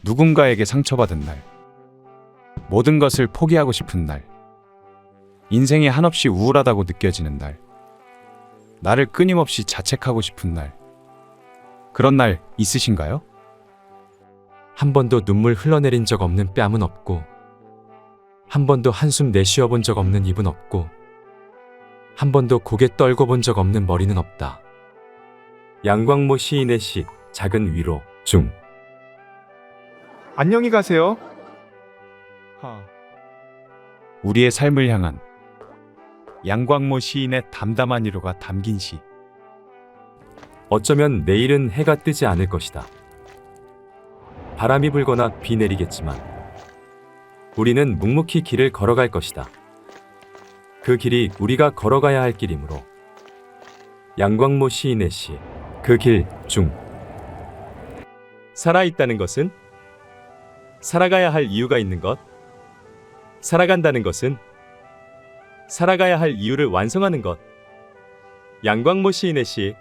누군가에게 상처받은 날, 모든 것을 포기하고 싶은 날, 인생이 한없이 우울하다고 느껴지는 날, 나를 끊임없이 자책하고 싶은 날, 그런 날 있으신가요? 한 번도 눈물 흘러내린 적 없는 뺨은 없고, 한 번도 한숨 내쉬어 본 적 없는 입은 없고, 한 번도 고개 떨궈 본 적 없는 머리는 없다. 양광모 시인의 시 작은 위로 중. 안녕히 가세요. 우리의 삶을 향한 양광모 시인의 담담한 위로가 담긴 시. 어쩌면 내일은 해가 뜨지 않을 것이다. 바람이 불거나 비 내리겠지만 우리는 묵묵히 길을 걸어갈 것이다. 그 길이 우리가 걸어가야 할 길이므로. 양광모 시인의 시 그 길 중. 살아있다는 것은 살아가야 할 이유가 있는 것. 살아간다는 것은 살아가야 할 이유를 완성하는 것. 양광모 시인의 시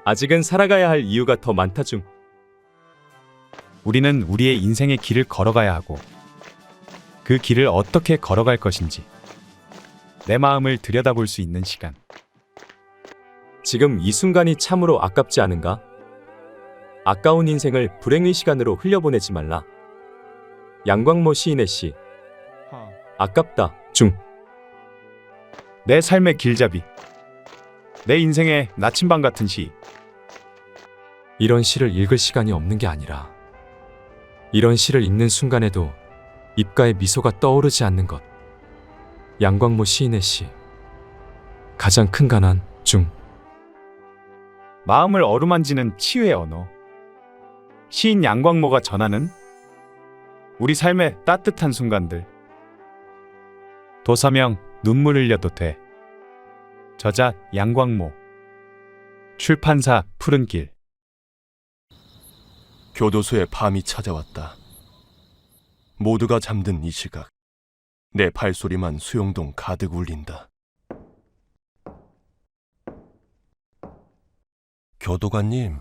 아직은 살아가야 할 이유가 더 많다 중. 우리는 우리의 인생의 길을 걸어가야 하고 그 길을 어떻게 걸어갈 것인지 내 마음을 들여다볼 수 있는 시간. 지금 이 순간이 참으로 아깝지 않은가? 아까운 인생을 불행의 시간으로 흘려보내지 말라. 양광모 시인의 시 아깝다 중. 내 삶의 길잡이, 내 인생의 나침반 같은 시. 이런 시를 읽을 시간이 없는 게 아니라 이런 시를 읽는 순간에도 입가에 미소가 떠오르지 않는 것. 양광모 시인의 시 가장 큰 가난 중. 마음을 어루만지는 치유의 언어. 시인 양광모가 전하는 우리 삶의 따뜻한 순간들. 도서명 눈물 흘려도 돼. 저자 양광모. 출판사 푸른 길. 교도소에 밤이 찾아왔다. 모두가 잠든 이 시각, 내 발소리만 수용동 가득 울린다. 교도관님.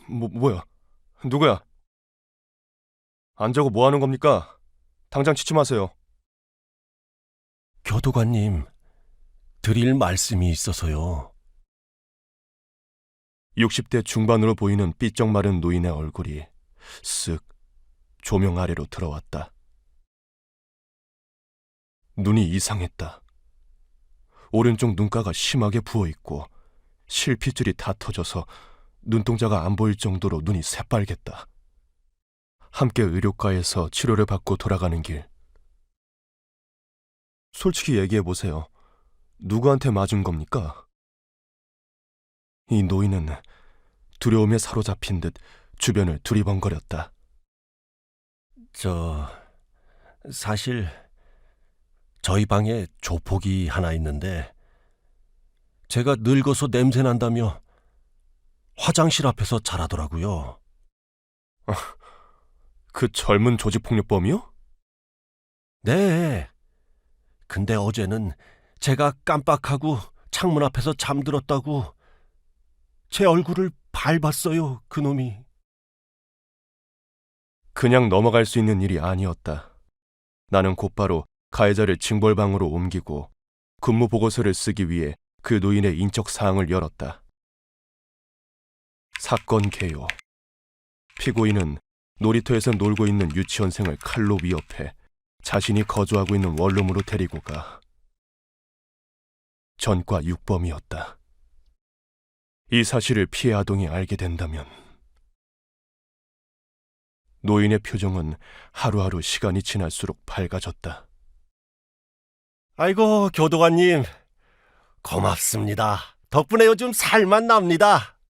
뭐야? 누구야? 안 자고 뭐 하는 겁니까? 당장 취침하세요. 교도관님, 드릴 말씀이 있어서요. 60대 중반으로 보이는 삐쩍 마른 노인의 얼굴이 쓱 조명 아래로 들어왔다. 눈이 이상했다. 오른쪽 눈가가 심하게 부어있고 실핏줄이 다 터져서 눈동자가 안 보일 정도로 눈이 새빨갰다. 함께 의료과에서 치료를 받고 돌아가는 길. 솔직히 얘기해보세요. 누구한테 맞은 겁니까? 이 노인은 두려움에 사로잡힌 듯 주변을 두리번거렸다. 사실 저희 방에 조폭이 하나 있는데 제가 늙어서 냄새 난다며 화장실 앞에서 자라더라고요. 그 젊은 조직폭력범이요? 네. 근데 어제는 제가 깜빡하고 창문 앞에서 잠들었다고 제 얼굴을 밟았어요, 그놈이. 그냥 넘어갈 수 있는 일이 아니었다. 나는 곧바로 가해자를 징벌방으로 옮기고 근무 보고서를 쓰기 위해 그 노인의 인적 사항을 열었다. 사건 개요. 피고인은 놀이터에서 놀고 있는 유치원생을 칼로 위협해 자신이 거주하고 있는 원룸으로 데리고 가. 전과 육범이었다. 이 사실을 피해 아동이 알게 된다면 노인의 표정은 하루하루 시간이 지날수록 밝아졌다. 아이고, 교도관님. 고맙습니다. 덕분에 요즘 살만 납니다.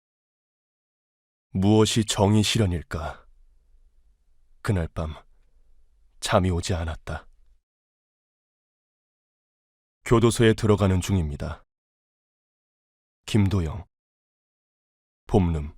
무엇이 정의 실현일까? 그날 밤 잠이 오지 않았다. 교도소에 들어가는 중입니다. 김도영. 봄름.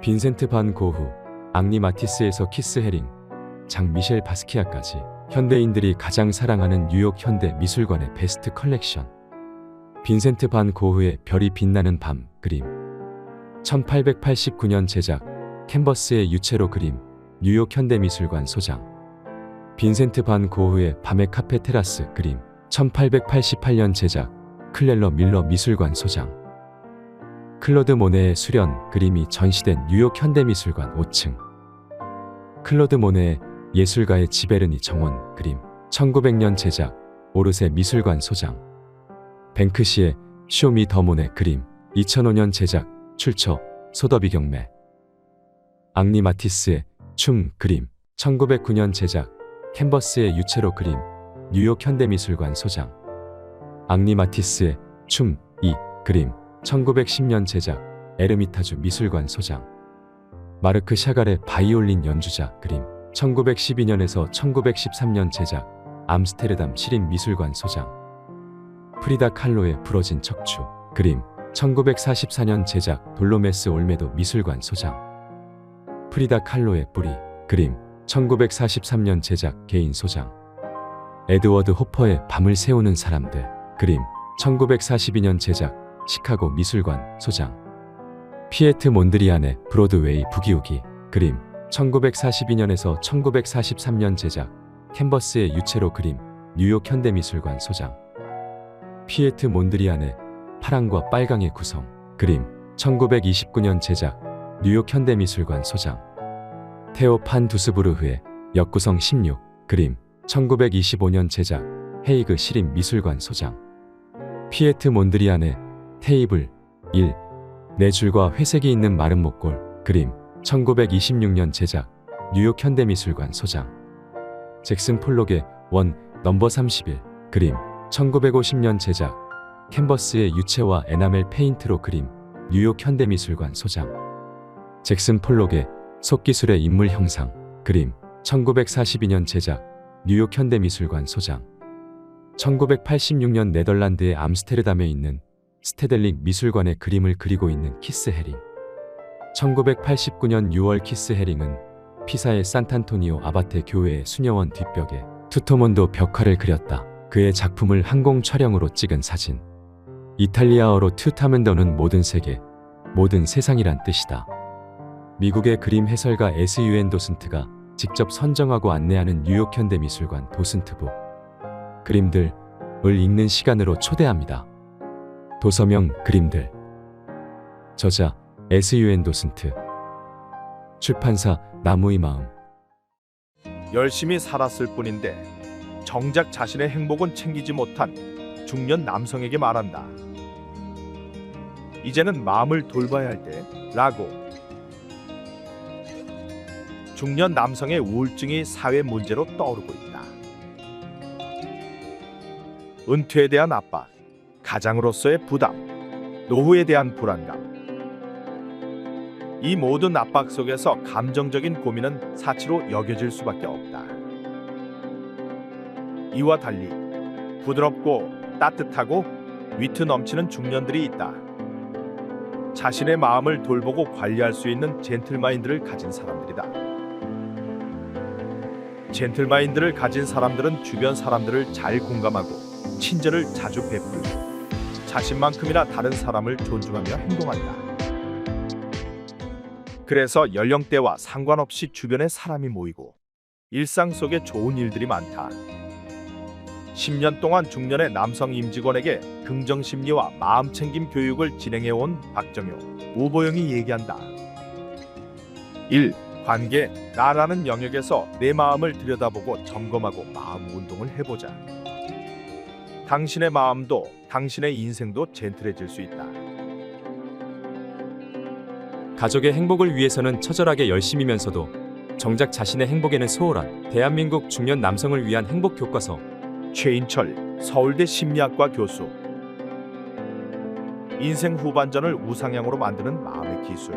빈센트 반 고흐, 앙리 마티스에서 키스 헤링, 장 미셸 바스키아까지 현대인들이 가장 사랑하는 뉴욕 현대 미술관의 베스트 컬렉션. 빈센트 반 고흐의 별이 빛나는 밤 그림. 1889년 제작, 캔버스의 유체로 그림, 뉴욕 현대미술관 소장. 빈센트 반 고흐의 밤의 카페 테라스 그림. 1888년 제작, 클렐러 밀러 미술관 소장. 클로드 모네의 수련 그림이 전시된 뉴욕 현대미술관 5층. 클로드 모네의 예술가의 지베르니 정원 그림. 1900년 제작, 오르세 미술관 소장. 뱅크시의 쇼미 더 모네 그림. 2005년 제작, 출처 소더비 경매. 앙리 마티스의 춤 그림. 1909년 제작, 캔버스의 유체로 그림. 뉴욕 현대미술관 소장. 앙리 마티스의 춤 2 그림. 1910년 제작, 에르미타주 미술관 소장. 마르크 샤갈의 바이올린 연주자 그림. 1912년에서 1913년 제작, 암스테르담 시립 미술관 소장. 프리다 칼로의 부러진 척추 그림. 1944년 제작, 돌로메스 올메도 미술관 소장. 프리다 칼로의 뿌리 그림. 1943년 제작, 개인 소장. 에드워드 호퍼의 밤을 새우는 사람들 그림. 1942년 제작, 시카고 미술관 소장. 피에트 몬드리안의 브로드웨이 부기우기 그림. 1942년에서 1943년 제작, 캔버스의 유체로 그림. 뉴욕 현대미술관 소장. 피에트 몬드리안의 파랑과 빨강의 구성 그림. 1929년 제작, 뉴욕 현대미술관 소장. 테오 판 두스부르흐의 역구성 16 그림. 1925년 제작, 헤이그 시립 미술관 소장. 피에트 몬드리안의 테이블 1 네 줄과 회색이 있는 마른 목골 그림. 1926년 제작, 뉴욕 현대미술관 소장. 잭슨 폴록의 원 넘버 31 그림. 1950년 제작, 캔버스의 유체와 에나멜 페인트로 그림. 뉴욕 현대미술관 소장. 잭슨 폴록의 속기술의 인물 형상 그림. 1942년 제작, 뉴욕 현대미술관 소장. 1986년 네덜란드의 암스테르담에 있는 스테델링 미술관의 그림을 그리고 있는 키스 헤링. 1989년 6월 키스 헤링은 피사의 산탄토니오 아바테 교회의 수녀원 뒷벽에 투토몬도 벽화를 그렸다. 그의 작품을 항공 촬영으로 찍은 사진. 이탈리아어로 튜타멘더는 모든 세계, 모든 세상이란 뜻이다. 미국의 그림 해설가 S.U.N. 도슨트가 직접 선정하고 안내하는 뉴욕 현대미술관 도슨트북. 그림들을 읽는 시간으로 초대합니다. 도서명 그림들. 저자 S.U.N. 도슨트. 출판사 나무의 마음. 열심히 살았을 뿐인데 정작 자신의 행복은 챙기지 못한 중년 남성에게 말한다. 이제는 마음을 돌봐야 할 때 라고. 중년 남성의 우울증이 사회 문제로 떠오르고 있다. 은퇴에 대한 압박, 가장으로서의 부담, 노후에 대한 불안감. 이 모든 압박 속에서 감정적인 고민은 사치로 여겨질 수밖에 없다. 이와 달리 부드럽고 따뜻하고 위트 넘치는 중년들이 있다. 자신의 마음을 돌보고 관리할 수 있는 젠틀마인드를 가진 사람들이다. 젠틀마인드를 가진 사람들은 주변 사람들을 잘 공감하고 친절을 자주 베풀고 자신만큼이나 다른 사람을 존중하며 행동한다. 그래서 연령대와 상관없이 주변에 사람이 모이고 일상 속에 좋은 일들이 많다. 10년 동안 중년의 남성 임직원에게 긍정심리와 마음챙김 교육을 진행해온 박정효, 우보영이 얘기한다. 1. 관계, 나라는 영역에서 내 마음을 들여다보고 점검하고 마음 운동을 해보자. 당신의 마음도 당신의 인생도 젠틀해질 수 있다. 가족의 행복을 위해서는 처절하게 열심이면서도 정작 자신의 행복에는 소홀한 대한민국 중년 남성을 위한 행복 교과서. 최인철, 서울대 심리학과 교수. 인생 후반전을 우상향으로 만드는 마음의 기술.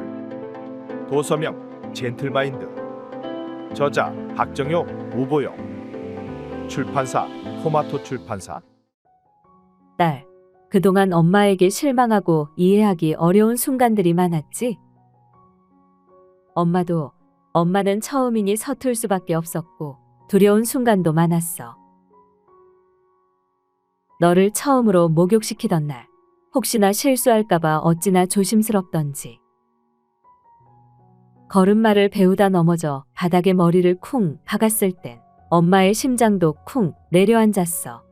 도서명 젠틀마인드. 저자 박정효, 우보영. 출판사 토마토 출판사. 딸, 그동안 엄마에게 실망하고 이해하기 어려운 순간들이 많았지? 엄마는 처음이니 서툴 수밖에 없었고 두려운 순간도 많았어. 너를 처음으로 목욕시키던 날, 혹시나 실수할까봐 어찌나 조심스럽던지. 걸음마를 배우다 넘어져 바닥에 머리를 쿵 박았을 땐 엄마의 심장도 쿵 내려앉았어.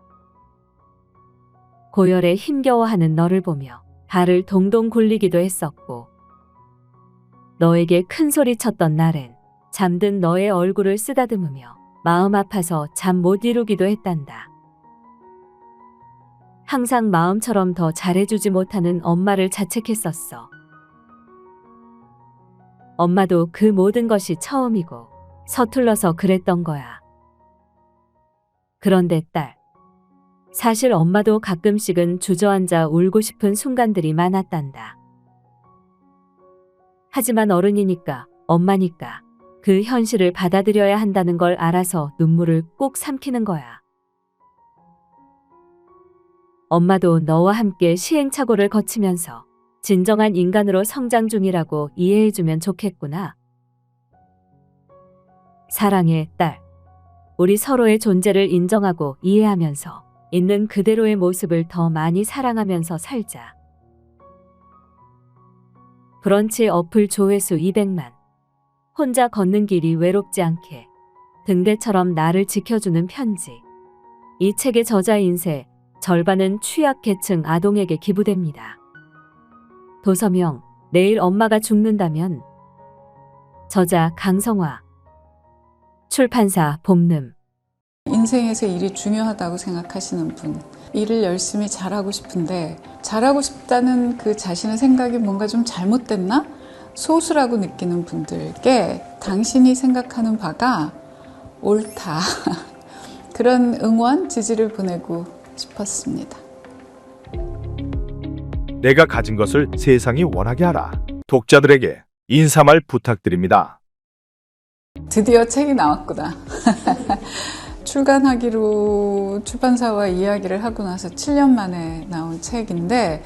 고열에 힘겨워하는 너를 보며 발을 동동 굴리기도 했었고, 너에게 큰 소리 쳤던 날엔 잠든 너의 얼굴을 쓰다듬으며 마음 아파서 잠 못 이루기도 했단다. 항상 마음처럼 더 잘해주지 못하는 엄마를 자책했었어. 엄마도 그 모든 것이 처음이고 서툴러서 그랬던 거야. 그런데 딸, 사실 엄마도 가끔씩은 주저앉아 울고 싶은 순간들이 많았단다. 하지만 어른이니까, 엄마니까 그 현실을 받아들여야 한다는 걸 알아서 눈물을 꼭 삼키는 거야. 엄마도 너와 함께 시행착오를 거치면서 진정한 인간으로 성장 중이라고 이해해주면 좋겠구나. 사랑해, 딸. 우리 서로의 존재를 인정하고 이해하면서 있는 그대로의 모습을 더 많이 사랑하면서 살자. 브런치 어플 조회수 200만. 혼자 걷는 길이 외롭지 않게. 등대처럼 나를 지켜주는 편지. 이 책의 저자 인쇄 절반은 취약계층 아동에게 기부됩니다. 도서명, 내일 엄마가 죽는다면. 저자 강성화. 출판사 봄름. 인생에서 일이 중요하다고 생각하시는 분, 일을 열심히 잘하고 싶은데 잘하고 싶다는 그 자신의 생각이 뭔가 좀 잘못됐나? 소수라고 느끼는 분들께 당신이 생각하는 바가 옳다. 그런 응원, 지지를 보내고 싶었습니다. 내가 가진 것을 세상이 원하게 하라. 독자들에게 인사말 부탁드립니다. 드디어 책이 나왔구나. 출간하기로 출판사와 이야기를 하고 나서 7년 만에 나온 책인데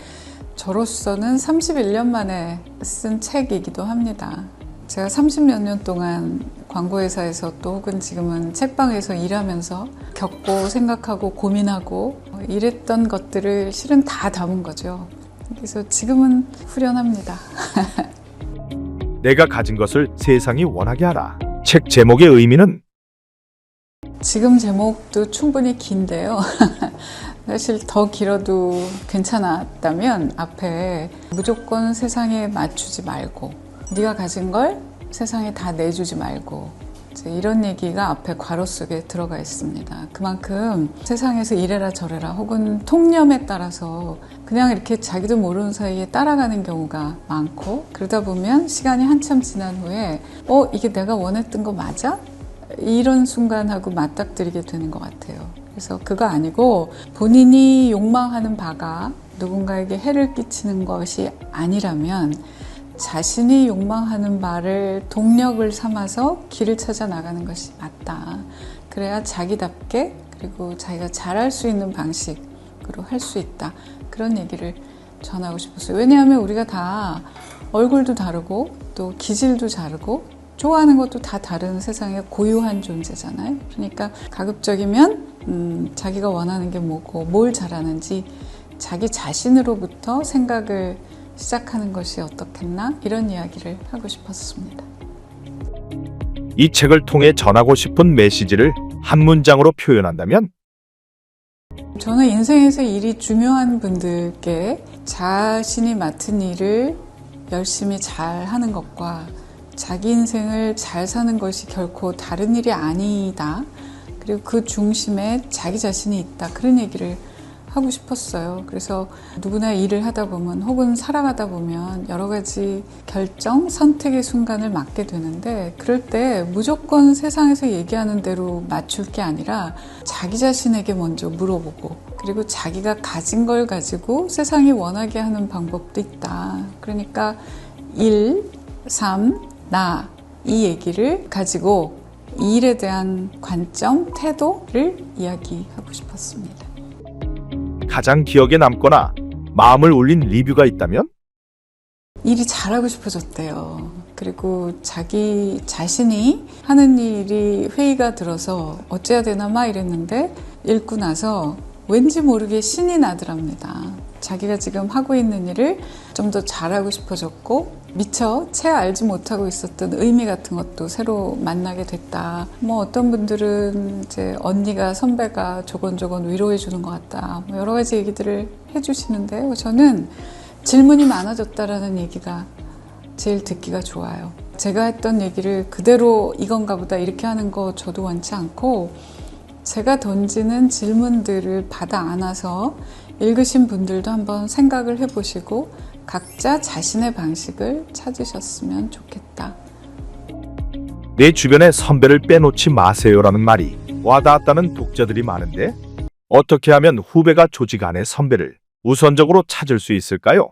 저로서는 31년 만에 쓴 책이기도 합니다. 제가 30몇 년 동안 광고회사에서 또 혹은 지금은 책방에서 일하면서 겪고 생각하고 고민하고 이랬던 것들을 실은 다 담은 거죠. 그래서 지금은 후련합니다. 내가 가진 것을 세상이 원하게 하라. 책 제목의 의미는? 지금 제목도 충분히 긴데요. 사실 더 길어도 괜찮았다면 앞에 무조건 세상에 맞추지 말고 네가 가진 걸 세상에 다 내주지 말고 이런 얘기가 앞에 괄호 속에 들어가 있습니다. 그만큼 세상에서 이래라 저래라 혹은 통념에 따라서 그냥 이렇게 자기도 모르는 사이에 따라가는 경우가 많고 그러다 보면 시간이 한참 지난 후에 이게 내가 원했던 거 맞아? 이런 순간하고 맞닥뜨리게 되는 것 같아요. 그래서 그거 아니고 본인이 욕망하는 바가 누군가에게 해를 끼치는 것이 아니라면 자신이 욕망하는 바를 동력을 삼아서 길을 찾아 나가는 것이 맞다. 그래야 자기답게 그리고 자기가 잘할 수 있는 방식으로 할 수 있다. 그런 얘기를 전하고 싶었어요. 왜냐하면 우리가 다 얼굴도 다르고 또 기질도 다르고 좋아하는 것도 다 다른 세상에 고유한 존재잖아요. 그러니까 가급적이면 자기가 원하는 게 뭐고 뭘 잘하는지 자기 자신으로부터 생각을 시작하는 것이 어떻겠나? 이런 이야기를 하고 싶었습니다. 이 책을 통해 전하고 싶은 메시지를 한 문장으로 표현한다면? 저는 인생에서 일이 중요한 분들께 자신이 맡은 일을 열심히 잘 하는 것과 자기 인생을 잘 사는 것이 결코 다른 일이 아니다. 그리고 그 중심에 자기 자신이 있다. 그런 얘기를 하고 싶었어요. 그래서 누구나 일을 하다 보면 혹은 살아가다 보면 여러 가지 결정, 선택의 순간을 맞게 되는데 그럴 때 무조건 세상에서 얘기하는 대로 맞출 게 아니라 자기 자신에게 먼저 물어보고 그리고 자기가 가진 걸 가지고 세상이 원하게 하는 방법도 있다. 그러니까 일, 삶, 나 이 얘기를 가지고 이 일에 대한 관점, 태도를 이야기하고 싶었습니다. 가장 기억에 남거나 마음을 울린 리뷰가 있다면? 일이 잘하고 싶어졌대요. 그리고 자기 자신이 하는 일이 회의가 들어서 어째야 되나 막 이랬는데 읽고 나서 왠지 모르게 신이 나더랍니다. 자기가 지금 하고 있는 일을 좀 더 잘하고 싶어졌고 미처 채 알지 못하고 있었던 의미 같은 것도 새로 만나게 됐다. 뭐 어떤 분들은 이제 언니가 선배가 조곤조곤 위로해 주는 것 같다. 뭐 여러 가지 얘기들을 해주시는데 저는 질문이 많아졌다라는 얘기가 제일 듣기가 좋아요. 제가 했던 얘기를 그대로 이건가 보다 이렇게 하는 거 저도 원치 않고 제가 던지는 질문들을 받아 안아서 읽으신 분들도 한번 생각을 해보시고 각자 자신의 방식을 찾으셨으면 좋겠다. 내 주변에 선배를 빼놓지 마세요라는 말이 와닿았다는 독자들이 많은데 어떻게 하면 후배가 조직 안의 선배를 우선적으로 찾을 수 있을까요?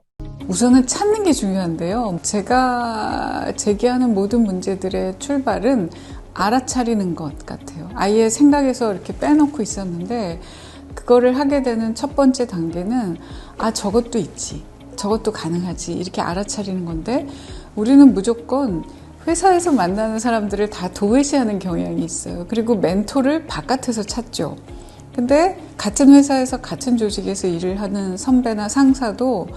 우선은 찾는 게 중요한데요. 제가 제기하는 모든 문제들의 출발은 알아차리는 것 같아요. 아예 생각에서 이렇게 빼놓고 있었는데 그거를 하게 되는 첫 번째 단계는 저것도 있지. 저것도 가능하지. 이렇게 알아차리는 건데 우리는 무조건 회사에서 만나는 사람들을 다 도외시하는 경향이 있어요. 그리고 멘토를 바깥에서 찾죠. 근데 같은 회사에서 같은 조직에서 일을 하는 선배나 상사도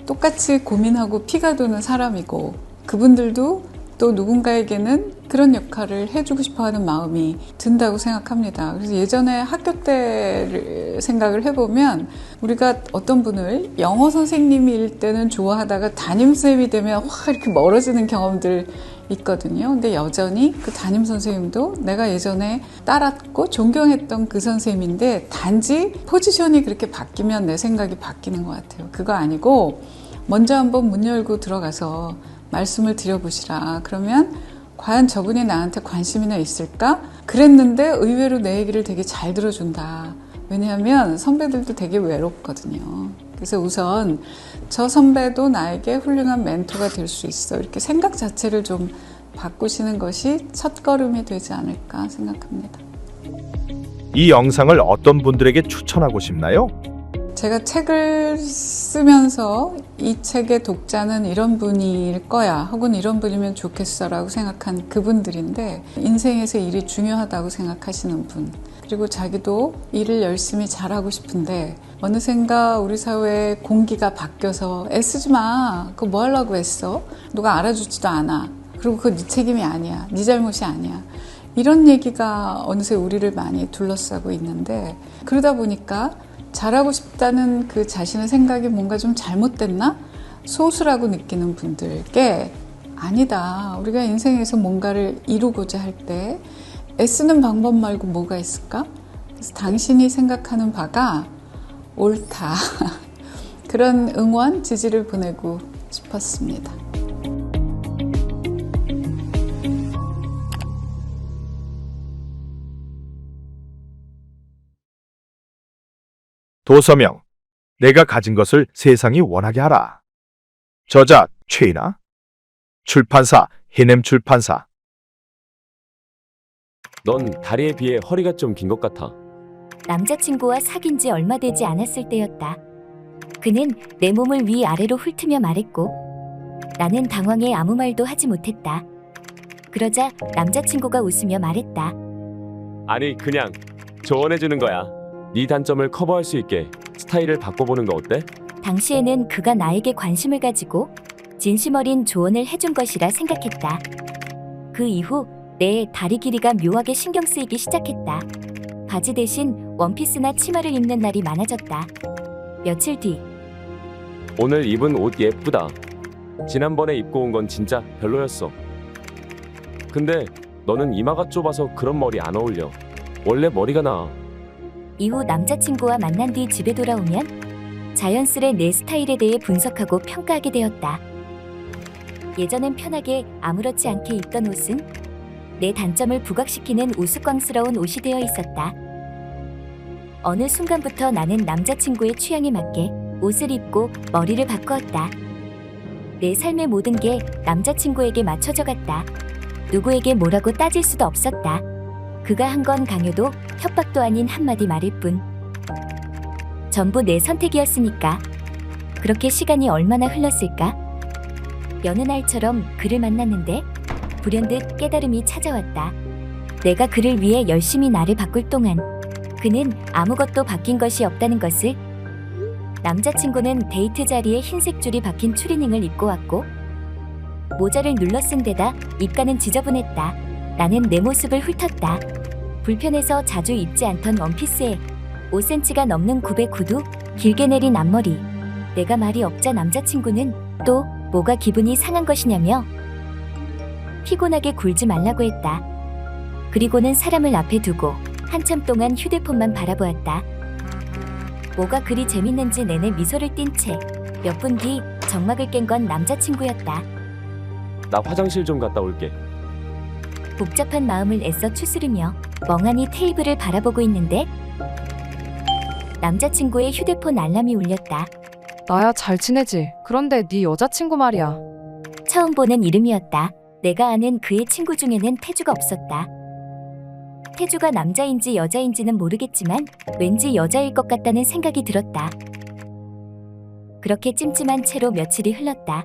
똑같이 고민하고 피가 도는 사람이고 그분들도 또 누군가에게는 그런 역할을 해주고 싶어하는 마음이 든다고 생각합니다. 그래서 예전에 학교 때를 생각을 해보면 우리가 어떤 분을 영어 선생님일 때는 좋아하다가 담임선생님이 되면 확 이렇게 멀어지는 경험들 있거든요. 근데 여전히 그 담임 선생님도 내가 예전에 따랐고 존경했던 그 선생님인데 단지 포지션이 그렇게 바뀌면 내 생각이 바뀌는 것 같아요. 그거 아니고 먼저 한번 문 열고 들어가서 말씀을 드려보시라. 그러면 과연 저분이 나한테 관심이나 있을까? 그랬는데 의외로 내 얘기를 되게 잘 들어준다. 왜냐하면 선배들도 되게 외롭거든요. 그래서 우선 저 선배도 나에게 훌륭한 멘토가 될 수 있어. 이렇게 생각 자체를 좀 바꾸시는 것이 첫걸음이 되지 않을까 생각합니다. 이 영상을 어떤 분들에게 추천하고 싶나요? 제가 책을 쓰면서 이 책의 독자는 이런 분일 거야 혹은 이런 분이면 좋겠어 라고 생각한 그분들인데 인생에서 일이 중요하다고 생각하시는 분 그리고 자기도 일을 열심히 잘하고 싶은데 어느샌가 우리 사회의 공기가 바뀌어서 애쓰지 마. 그거 뭐 하려고 했어? 누가 알아주지도 않아. 그리고 그거 네 책임이 아니야. 네 잘못이 아니야. 이런 얘기가 어느새 우리를 많이 둘러싸고 있는데 그러다 보니까 잘하고 싶다는 그 자신의 생각이 뭔가 좀 잘못됐나? 소수라고 느끼는 분들께 아니다. 우리가 인생에서 뭔가를 이루고자 할 때 애쓰는 방법 말고 뭐가 있을까? 그래서 당신이 생각하는 바가 옳다. 그런 응원, 지지를 보내고 싶었습니다. 도서명 내가 가진 것을 세상이 원하게 하라. 저자 최인아. 출판사 해냄 출판사. 넌 다리에 비해 허리가 좀 긴 것 같아. 남자친구와 사귄 지 얼마 되지 않았을 때였다. 그는 내 몸을 위아래로 훑으며 말했고 나는 당황해 아무 말도 하지 못했다. 그러자 남자친구가 웃으며 말했다. 아니 그냥 조언해주는 거야. 네 단점을 커버할 수 있게 스타일을 바꿔보는 거 어때? 당시에는 그가 나에게 관심을 가지고 진심 어린 조언을 해준 것이라 생각했다. 그 이후 내 다리 길이가 묘하게 신경 쓰이기 시작했다. 바지 대신 원피스나 치마를 입는 날이 많아졌다. 며칠 뒤 오늘 입은 옷 예쁘다. 지난번에 입고 온 건 진짜 별로였어. 근데 너는 이마가 좁아서 그런 머리 안 어울려. 원래 머리가 나. 이후 남자친구와 만난 뒤 집에 돌아오면 자연스레 내 스타일에 대해 분석하고 평가하게 되었다. 예전엔 편하게 아무렇지 않게 입던 옷은 내 단점을 부각시키는 우스꽝스러운 옷이 되어 있었다. 어느 순간부터 나는 남자친구의 취향에 맞게 옷을 입고 머리를 바꾸었다. 내 삶의 모든 게 남자친구에게 맞춰져 갔다. 누구에게 뭐라고 따질 수도 없었다. 그가 한 건 강요도 협박도 아닌 한마디 말일 뿐. 전부 내 선택이었으니까. 그렇게 시간이 얼마나 흘렀을까? 여느 날처럼 그를 만났는데 불현듯 깨달음이 찾아왔다. 내가 그를 위해 열심히 나를 바꿀 동안 그는 아무것도 바뀐 것이 없다는 것을. 남자친구는 데이트 자리에 흰색 줄이 박힌 추리닝을 입고 왔고 모자를 눌러 쓴 데다 입가는 지저분했다. 나는 내 모습을 훑었다. 불편해서 자주 입지 않던 원피스에 5cm가 넘는 굽의 구두, 길게 내린 앞머리. 내가 말이 없자 남자친구는 또 뭐가 기분이 상한 것이냐며 피곤하게 굴지 말라고 했다. 그리고는 사람을 앞에 두고 한참 동안 휴대폰만 바라보았다. 뭐가 그리 재밌는지 내내 미소를 띤 채 몇 분 뒤 정막을 깬 건 남자친구였다. 나 화장실 좀 갔다 올게. 복잡한 마음을 애써 추스르며 멍하니 테이블을 바라보고 있는데 남자친구의 휴대폰 알람이 울렸다. 나야 잘 지내지. 그런데 네 여자친구 말이야. 처음 보는 이름이었다. 내가 아는 그의 친구 중에는 태주가 없었다. 태주가 남자인지 여자인지는 모르겠지만 왠지 여자일 것 같다는 생각이 들었다. 그렇게 찜찜한 채로 며칠이 흘렀다.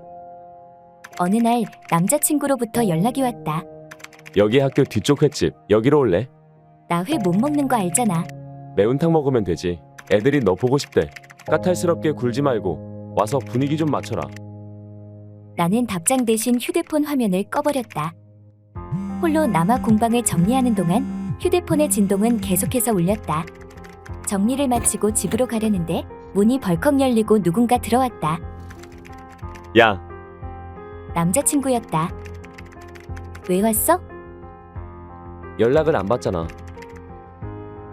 어느 날 남자친구로부터 연락이 왔다. 여기 학교 뒤쪽 횟집. 여기로 올래? 나 회 못 먹는 거 알잖아. 매운탕 먹으면 되지. 애들이 너 보고 싶대. 까탈스럽게 굴지 말고 와서 분위기 좀 맞춰라. 나는 답장 대신 휴대폰 화면을 꺼버렸다. 홀로 남아 공방을 정리하는 동안 휴대폰의 진동은 계속해서 울렸다. 정리를 마치고 집으로 가려는데 문이 벌컥 열리고 누군가 들어왔다. 야, 남자친구였다. 왜 왔어? 연락을 안 받잖아.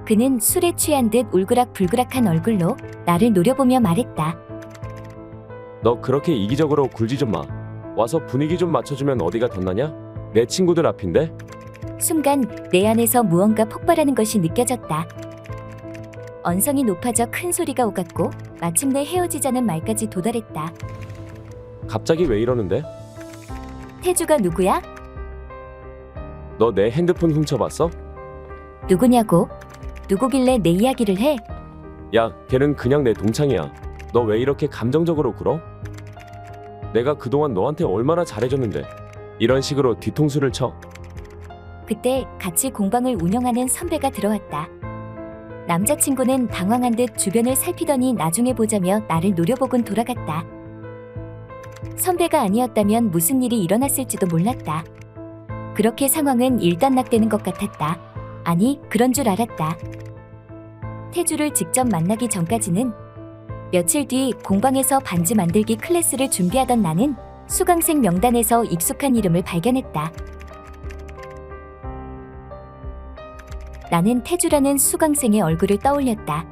그는 술에 취한 듯 울그락불그락한 얼굴로 나를 노려보며 말했다. 너 그렇게 이기적으로 굴지 좀 마. 와서 분위기 좀 맞춰주면 어디가 덧나냐? 내 친구들 앞인데? 순간 내 안에서 무언가 폭발하는 것이 느껴졌다. 언성이 높아져 큰 소리가 오갔고 마침내 헤어지자는 말까지 도달했다. 갑자기 왜 이러는데? 태주가 누구야? 너 내 핸드폰 훔쳐봤어? 누구냐고? 누구길래 내 이야기를 해? 야, 걔는 그냥 내 동창이야. 너 왜 이렇게 감정적으로 굴어? 내가 그동안 너한테 얼마나 잘해줬는데 이런 식으로 뒤통수를 쳐? 그때 같이 공방을 운영하는 선배가 들어왔다. 남자친구는 당황한 듯 주변을 살피더니 나중에 보자며 나를 노려보곤 돌아갔다. 선배가 아니었다면 무슨 일이 일어났을지도 몰랐다. 그렇게 상황은 일단락되는 것 같았다. 아니, 그런 줄 알았다. 태주를 직접 만나기 전까지는 며칠 뒤 공방에서 반지 만들기 클래스를 준비하던 나는 수강생 명단에서 익숙한 이름을 발견했다. 나는 태주라는 수강생의 얼굴을 떠올렸다.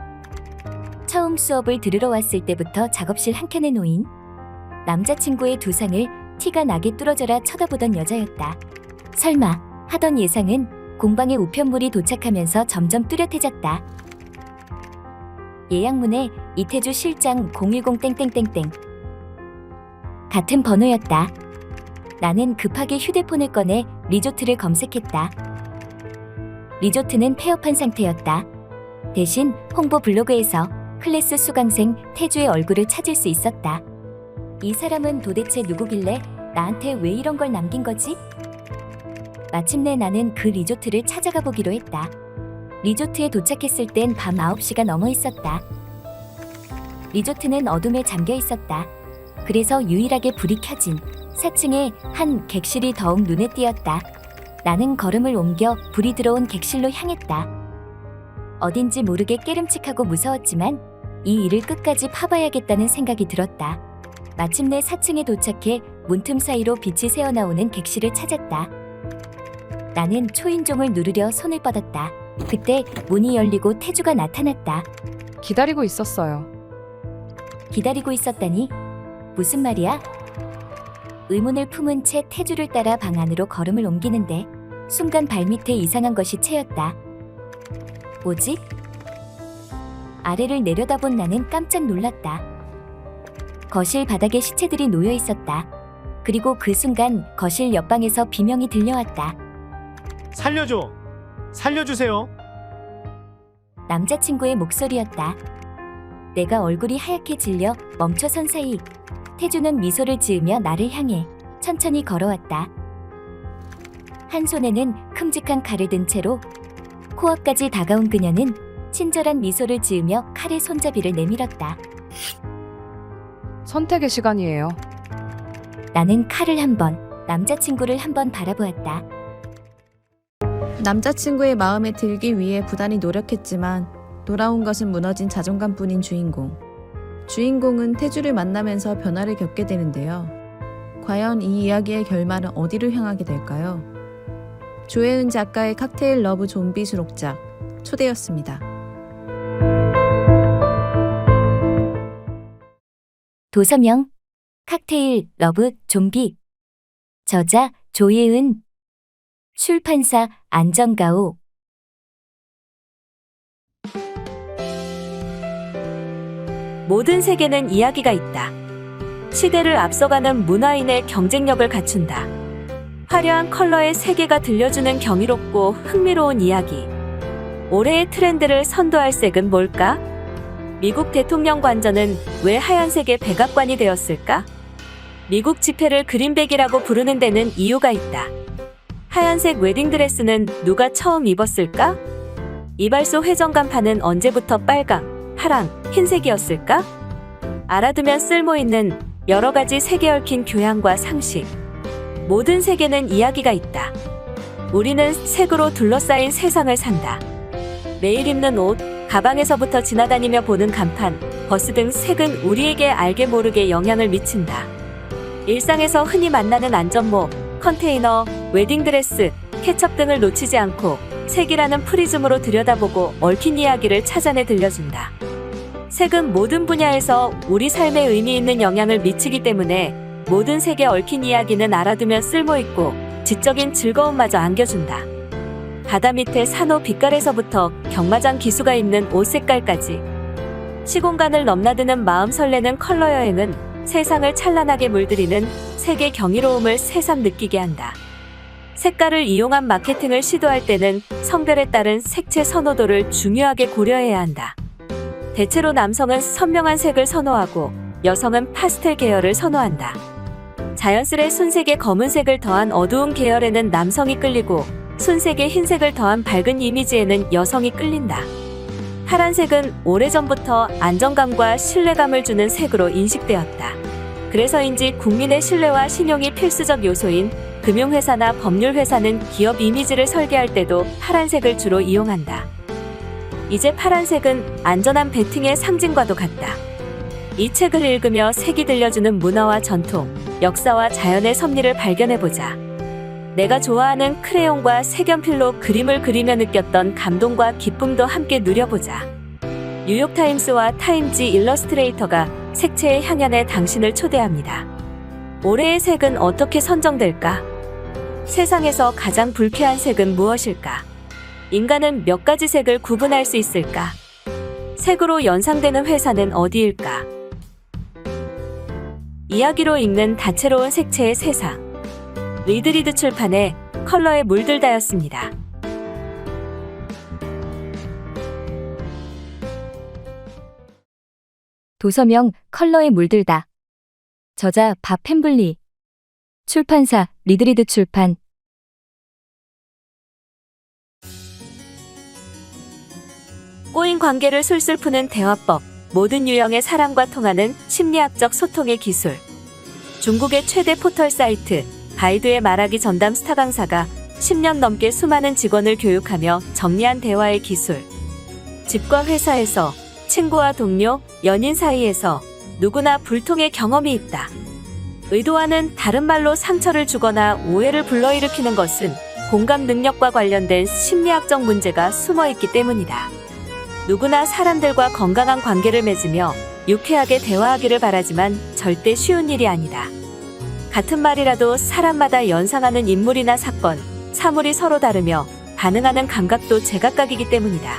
처음 수업을 들으러 왔을 때부터 작업실 한켠에 놓인 남자친구의 두상을 티가 나게 뚫어져라 쳐다보던 여자였다. 설마 하던 예상은 공방의 우편물이 도착하면서 점점 뚜렷해졌다. 예약문에 이태주 실장 010땡땡땡땡 같은 번호였다. 나는 급하게 휴대폰을 꺼내 리조트를 검색했다. 리조트는 폐업한 상태였다. 대신 홍보 블로그에서 클래스 수강생 태주의 얼굴을 찾을 수 있었다. 이 사람은 도대체 누구길래 나한테 왜 이런 걸 남긴 거지? 마침내 나는 그 리조트를 찾아가 보기로 했다. 리조트에 도착했을 땐 밤 9시가 넘어 있었다. 리조트는 어둠에 잠겨 있었다. 그래서 유일하게 불이 켜진 4층의 한 객실이 더욱 눈에 띄었다. 나는 걸음을 옮겨 불이 들어온 객실로 향했다. 어딘지 모르게 깨름칙하고 무서웠지만 이 일을 끝까지 파봐야겠다는 생각이 들었다. 마침내 4층에 도착해 문틈 사이로 빛이 새어나오는 객실을 찾았다. 나는 초인종을 누르려 손을 뻗었다. 그때 문이 열리고 태주가 나타났다. 기다리고 있었어요. 기다리고 있었다니? 무슨 말이야? 의문을 품은 채 태주를 따라 방 안으로 걸음을 옮기는데 순간 발밑에 이상한 것이 채였다. 뭐지? 아래를 내려다본 나는 깜짝 놀랐다. 거실 바닥에 시체들이 놓여 있었다. 그리고 그 순간 거실 옆방에서 비명이 들려왔다. 살려줘! 살려주세요! 남자친구의 목소리였다. 내가 얼굴이 하얗게 질려 멈춰선 사이 태주는 미소를 지으며 나를 향해 천천히 걸어왔다. 한 손에는 큼직한 칼을 든 채로 코앞까지 다가온 그녀는 친절한 미소를 지으며 칼의 손잡이를 내밀었다. 선택의 시간이에요. 나는 칼을 한 번, 남자친구를 한 번 바라보았다. 남자친구의 마음에 들기 위해 부단히 노력했지만 돌아온 것은 무너진 자존감뿐인 주인공. 주인공은 태주를 만나면서 변화를 겪게 되는데요. 과연 이 이야기의 결말은 어디로 향하게 될까요? 조혜은 작가의 칵테일 러브 좀비 수록작 초대였습니다. 도서명 칵테일 러브 좀비 저자 조예은 출판사 안정가오 모든 세계는 이야기가 있다. 시대를 앞서가는 문화인의 경쟁력을 갖춘다. 화려한 컬러의 세계가 들려주는 경이롭고 흥미로운 이야기. 올해의 트렌드를 선도할 색은 뭘까? 미국 대통령 관저는 왜 하얀색의 백악관이 되었을까? 미국 지폐를 그린백이라고 부르는 데는 이유가 있다. 하얀색 웨딩드레스는 누가 처음 입었을까? 이발소 회전 간판은 언제부터 빨강, 파랑, 흰색이었을까? 알아두면 쓸모있는 여러 가지 색에 얽힌 교양과 상식. 모든 세계는 이야기가 있다. 우리는 색으로 둘러싸인 세상을 산다. 매일 입는 옷, 가방에서부터 지나다니며 보는 간판, 버스 등 색은 우리에게 알게 모르게 영향을 미친다. 일상에서 흔히 만나는 안전모, 컨테이너, 웨딩드레스, 케첩 등을 놓치지 않고 색이라는 프리즘으로 들여다보고 얽힌 이야기를 찾아내 들려준다. 색은 모든 분야에서 우리 삶에 의미 있는 영향을 미치기 때문에 모든 색에 얽힌 이야기는 알아두면 쓸모있고 지적인 즐거움마저 안겨준다. 바다 밑에 산호 빛깔에서부터 경마장 기수가 입는 옷 색깔까지 시공간을 넘나드는 마음 설레는 컬러 여행은 세상을 찬란하게 물들이는 색의 경이로움을 새삼 느끼게 한다. 색깔을 이용한 마케팅을 시도할 때는 성별에 따른 색채 선호도를 중요하게 고려해야 한다. 대체로 남성은 선명한 색을 선호하고 여성은 파스텔 계열을 선호한다. 자연스레 순색에 검은색을 더한 어두운 계열에는 남성이 끌리고 순색에 흰색을 더한 밝은 이미지에는 여성이 끌린다. 파란색은 오래전부터 안정감과 신뢰감을 주는 색으로 인식되었다. 그래서인지 국민의 신뢰와 신용이 필수적 요소인 금융회사나 법률회사는 기업 이미지를 설계할 때도 파란색을 주로 이용한다. 이제 파란색은 안전한 베팅의 상징과도 같다. 이 책을 읽으며 색이 들려주는 문화와 전통, 역사와 자연의 섭리를 발견해보자. 내가 좋아하는 크레용과 색연필로 그림을 그리며 느꼈던 감동과 기쁨도 함께 누려보자. 뉴욕타임스와 타임지 일러스트레이터가 색채의 향연에 당신을 초대합니다. 올해의 색은 어떻게 선정될까? 세상에서 가장 불쾌한 색은 무엇일까? 인간은 몇 가지 색을 구분할 수 있을까? 색으로 연상되는 회사는 어디일까? 이야기로 읽는 다채로운 색채의 세상. 리드리드 출판의 컬러에 물들다였습니다. 도서명 컬러에 물들다 저자 밥 햄블리 출판사 리드리드 출판 꼬인 관계를 술술 푸는 대화법, 모든 유형의 사람과 통하는 심리학적 소통의 기술. 중국의 최대 포털 사이트 바이두의 말하기 전담 스타 강사가 10년 넘게 수많은 직원을 교육하며 정리한 대화의 기술. 집과 회사에서, 친구와 동료, 연인 사이에서 누구나 불통의 경험이 있다. 의도와는 다른 말로 상처를 주거나 오해를 불러일으키는 것은 공감 능력과 관련된 심리학적 문제가 숨어 있기 때문이다. 누구나 사람들과 건강한 관계를 맺으며 유쾌하게 대화하기를 바라지만 절대 쉬운 일이 아니다. 같은 말이라도 사람마다 연상하는 인물이나 사건, 사물이 서로 다르며 반응하는 감각도 제각각이기 때문이다.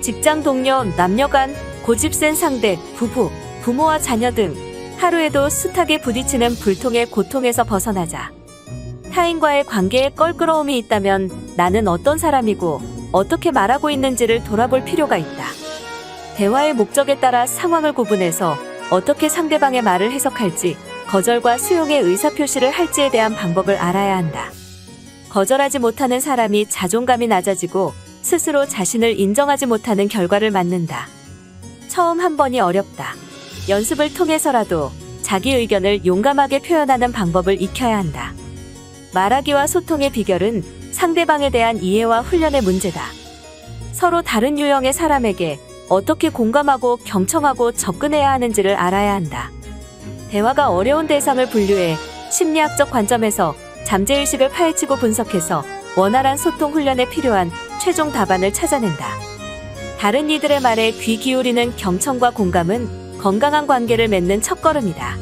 직장 동료, 남녀 간, 고집 센 상대, 부부, 부모와 자녀 등 하루에도 숱하게 부딪히는 불통의 고통에서 벗어나자. 타인과의 관계에 껄끄러움이 있다면 나는 어떤 사람이고 어떻게 말하고 있는지를 돌아볼 필요가 있다. 대화의 목적에 따라 상황을 구분해서 어떻게 상대방의 말을 해석할지, 거절과 수용의 의사표시를 할지에 대한 방법을 알아야 한다. 거절하지 못하는 사람이 자존감이 낮아지고 스스로 자신을 인정하지 못하는 결과를 맞는다. 처음 한 번이 어렵다. 연습을 통해서라도 자기 의견을 용감하게 표현하는 방법을 익혀야 한다. 말하기와 소통의 비결은 상대방에 대한 이해와 훈련의 문제다. 서로 다른 유형의 사람에게 어떻게 공감하고 경청하고 접근해야 하는지를 알아야 한다. 대화가 어려운 대상을 분류해 심리학적 관점에서 잠재의식을 파헤치고 분석해서 원활한 소통 훈련에 필요한 최종 답안을 찾아낸다. 다른 이들의 말에 귀 기울이는 경청과 공감은 건강한 관계를 맺는 첫걸음이다.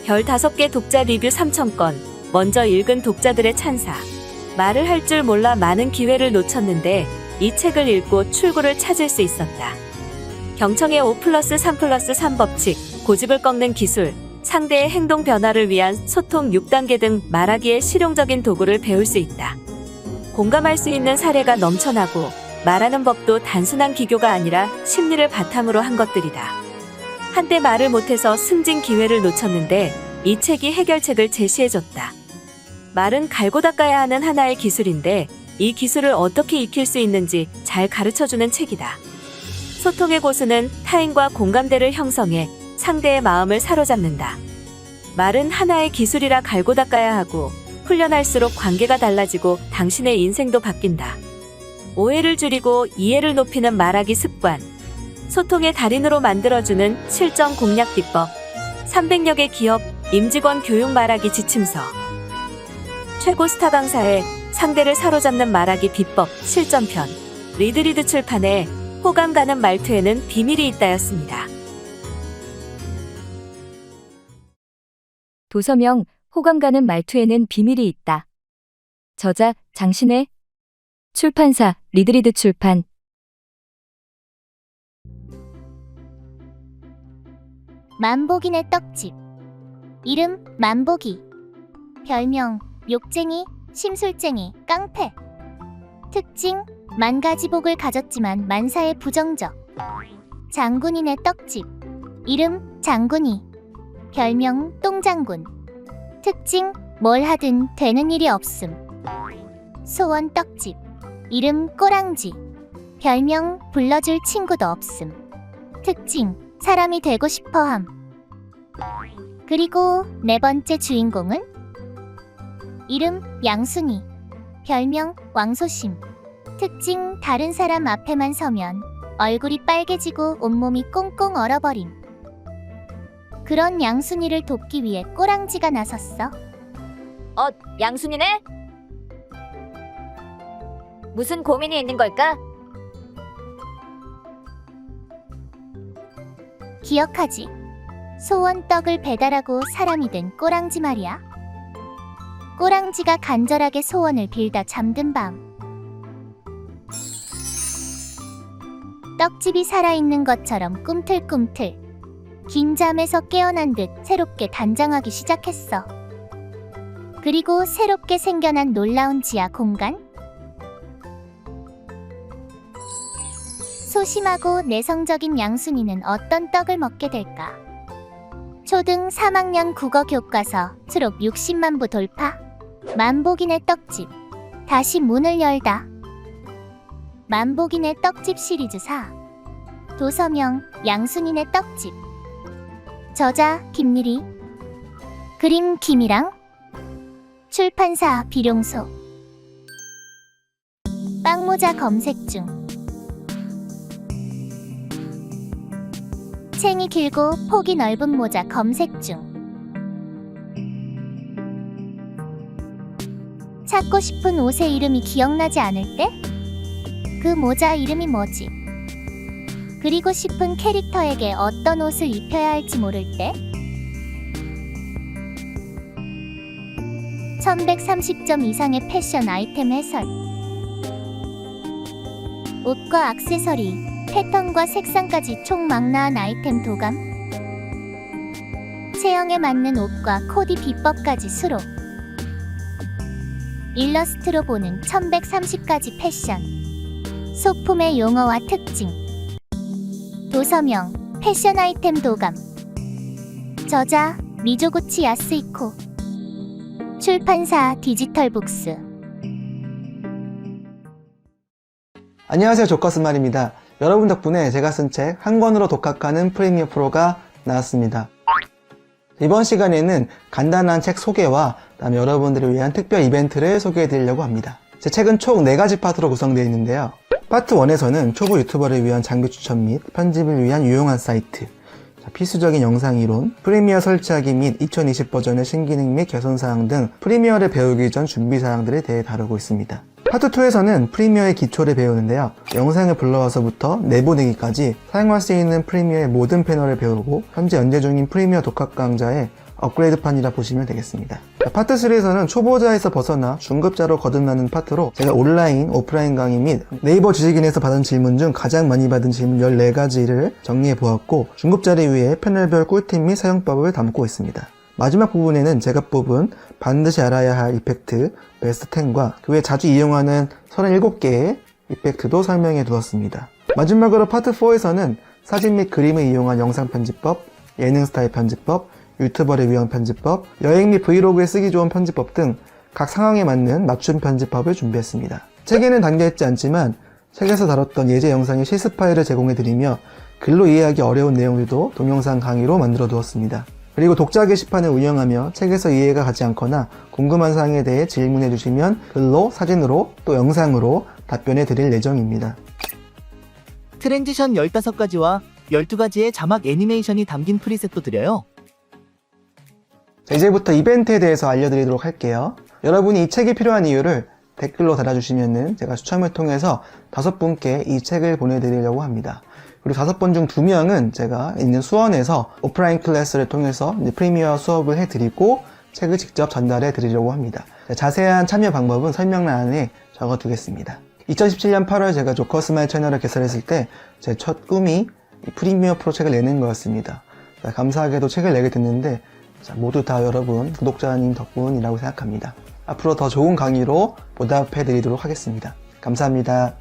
별 5개 독자 리뷰 3,000건, 먼저 읽은 독자들의 찬사. 말을 할 줄 몰라 많은 기회를 놓쳤는데 이 책을 읽고 출구를 찾을 수 있었다. 경청의 5+3+3 법칙, 고집을 꺾는 기술, 상대의 행동 변화를 위한 소통 6단계 등 말하기의 실용적인 도구를 배울 수 있다. 공감할 수 있는 사례가 넘쳐나고 말하는 법도 단순한 기교가 아니라 심리를 바탕으로 한 것들이다. 한때 말을 못해서 승진 기회를 놓쳤는데 이 책이 해결책을 제시해줬다. 말은 갈고 닦아야 하는 하나의 기술인데 이 기술을 어떻게 익힐 수 있는지 잘 가르쳐주는 책이다. 소통의 고수는 타인과 공감대를 형성해 상대의 마음을 사로잡는다. 말은 하나의 기술이라 갈고 닦아야 하고 훈련할수록 관계가 달라지고 당신의 인생도 바뀐다. 오해를 줄이고 이해를 높이는 말하기 습관. 소통의 달인으로 만들어주는 실전 공략 비법. 300여 개 기업 임직원 교육 말하기 지침서. 최고 스타 강사의 상대를 사로잡는 말하기 비법 실전편. 리드리드 출판의 호감 가는 말투에는 비밀이 있다였습니다. 도서명 호감 가는 말투에는 비밀이 있다. 저자 장신혜. 출판사 리드리드 출판. 만복인의 떡집. 이름 만복이. 별명 욕쟁이, 심술쟁이, 깡패. 특징 만가지복을 가졌지만 만사에 부정적. 장군인의 떡집. 이름 장군이. 별명 똥장군. 특징 뭘 하든 되는 일이 없음. 소원 떡집. 이름 꼬랑지. 별명 불러줄 친구도 없음. 특징 사람이 되고 싶어함. 그리고 네 번째 주인공은 이름 양순이. 별명 왕소심. 특징 다른 사람 앞에만 서면 얼굴이 빨개지고 온몸이 꽁꽁 얼어버림. 그런 양순이를 돕기 위해 꼬랑지가 나섰어. 양순이네? 무슨 고민이 있는 걸까? 기억하지? 소원 떡을 배달하고 사람이 된 꼬랑지 말이야. 꼬랑지가 간절하게 소원을 빌다 잠든 밤. 떡집이 살아있는 것처럼 꿈틀꿈틀. 긴 잠에서 깨어난 듯 새롭게 단장하기 시작했어. 그리고 새롭게 생겨난 놀라운 지하 공간. 소심하고 내성적인 양순이는 어떤 떡을 먹게 될까? 초등 3학년 국어 교과서 수록 60만 부 돌파. 만복인의 떡집. 다시 문을 열다. 만복인의 떡집 시리즈 4. 도서명 양순인의 떡집. 저자 김미리. 그림 김이랑. 출판사 비룡소. 빵모자 검색 중. 챙이 길고 폭이 넓은 모자 검색 중. 찾고 싶은 옷의 이름이 기억나지 않을 때? 그 모자 이름이 뭐지? 그리고 싶은 캐릭터에게 어떤 옷을 입혀야 할지 모를 때? 1130점 이상의 패션 아이템 해설. 옷과 액세서리, 패턴과 색상까지 총망라한 아이템 도감. 체형에 맞는 옷과 코디 비법까지 수록. 일러스트로 보는 1130가지 패션. 소품의 용어와 특징. 도서명 패션 아이템 도감. 저자 미조구치 야스이코. 출판사 디지털북스. 안녕하세요, 조커스말입니다. 여러분 덕분에 제가 쓴 책 한 권으로 독학하는 프리미어 프로가 나왔습니다. 이번 시간에는 간단한 책 소개와 그다음에 여러분들을 위한 특별 이벤트를 소개해 드리려고 합니다. 제 책은 총 4가지 파트로 구성되어 있는데요. 파트 1에서는 초보 유튜버를 위한 장비 추천 및 편집을 위한 유용한 사이트, 필수적인 영상 이론, 프리미어 설치하기 및 2020 버전의 신기능 및 개선사항 등 프리미어를 배우기 전 준비사항들에 대해 다루고 있습니다. 파트 2에서는 프리미어의 기초를 배우는데요. 영상을 불러와서부터 내보내기까지 사용할 수 있는 프리미어의 모든 패널을 배우고 현재 연재 중인 프리미어 독학 강좌의 업그레이드판이라 보시면 되겠습니다. 파트 3에서는 초보자에서 벗어나 중급자로 거듭나는 파트로 제가 온라인, 오프라인 강의 및 네이버 지식인에서 받은 질문 중 가장 많이 받은 질문 14가지를 정리해 보았고 중급자를 위해 패널별 꿀팁 및 사용법을 담고 있습니다. 마지막 부분에는 제가 뽑은 반드시 알아야 할 이펙트 베스트 10과 그 외 자주 이용하는 37개의 이펙트도 설명해 두었습니다. 마지막으로 파트 4에서는 사진 및 그림을 이용한 영상 편집법, 예능 스타일 편집법, 유튜버를 위한 편집법, 여행 및 브이로그에 쓰기 좋은 편집법 등 각 상황에 맞는 맞춤 편집법을 준비했습니다. 책에는 담겨있지 않지만 책에서 다뤘던 예제 영상의 실습 파일을 제공해드리며 글로 이해하기 어려운 내용들도 동영상 강의로 만들어 두었습니다. 그리고 독자 게시판을 운영하며 책에서 이해가 가지 않거나 궁금한 사항에 대해 질문해 주시면 글로, 사진으로, 또 영상으로 답변해 드릴 예정입니다. 트랜지션 15가지와 12가지의 자막 애니메이션이 담긴 프리셋도 드려요. 자, 이제부터 이벤트에 대해서 알려드리도록 할게요. 여러분이 이 책이 필요한 이유를 댓글로 달아주시면 제가 추첨을 통해서 5분께 이 책을 보내드리려고 합니다. 그리고 5분 중 2명은 제가 있는 수원에서 오프라인 클래스를 통해서 프리미어 수업을 해드리고 책을 직접 전달해 드리려고 합니다. 자세한 참여 방법은 설명란에 적어두겠습니다. 2017년 8월 제가 조커스마일 채널을 개설했을 때 제 첫 꿈이 프리미어 프로 책을 내는 거였습니다. 감사하게도 책을 내게 됐는데 모두 다 여러분 구독자님 덕분이라고 생각합니다. 앞으로 더 좋은 강의로 보답해 드리도록 하겠습니다. 감사합니다.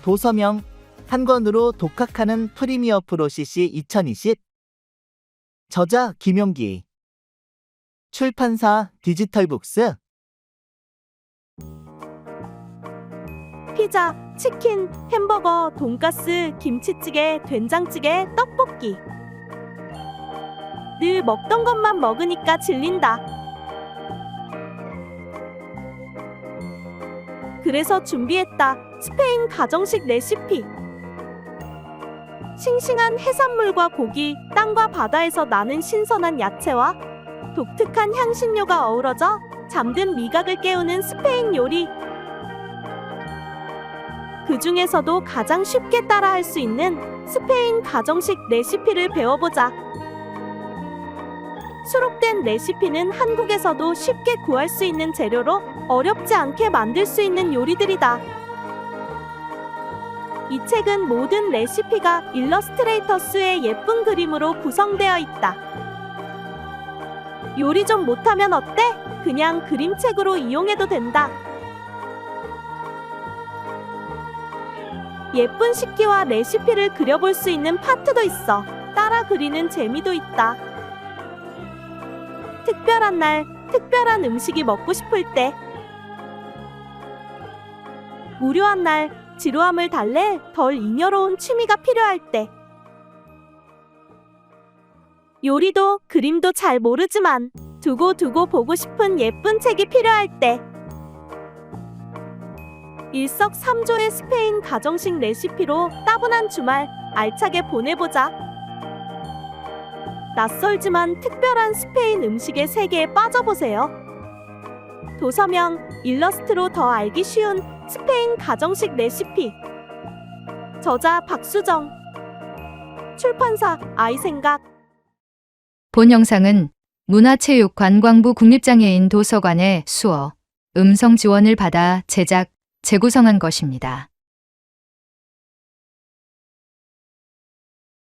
도서명 한 권으로 독학하는 프리미어 프로 CC 2020. 저자 김용기. 출판사 디지털북스. 피자, 치킨, 햄버거, 돈가스, 김치찌개, 된장찌개, 떡볶이. 늘 먹던 것만 먹으니까 질린다. 그래서 준비했다. 스페인 가정식 레시피. 싱싱한 해산물과 고기, 땅과 바다에서 나는 신선한 야채와 독특한 향신료가 어우러져 잠든 미각을 깨우는 스페인 요리. 그 중에서도 가장 쉽게 따라할 수 있는 스페인 가정식 레시피를 배워보자. 수록된 레시피는 한국에서도 쉽게 구할 수 있는 재료로 어렵지 않게 만들 수 있는 요리들이다. 이 책은 모든 레시피가 일러스트레이터 수의 예쁜 그림으로 구성되어 있다. 요리 좀 못하면 어때? 그냥 그림책으로 이용해도 된다. 예쁜 식기와 레시피를 그려볼 수 있는 파트도 있어. 따라 그리는 재미도 있다. 특별한 날, 특별한 음식이 먹고 싶을 때, 무료한 날, 지루함을 달랠 덜 잉여로운 취미가 필요할 때, 요리도 그림도 잘 모르지만 두고 보고 싶은 예쁜 책이 필요할 때, 일석삼조의 스페인 가정식 레시피로 따분한 주말 알차게 보내보자. 낯설지만 특별한 스페인 음식의 세계에 빠져보세요. 도서명, 일러스트로 더 알기 쉬운 스페인 가정식 레시피. 저자 박수정. 출판사 아이생각. 본 영상은 문화체육관광부 국립장애인 도서관의 수어, 음성 지원을 받아 제작, 재구성한 것입니다.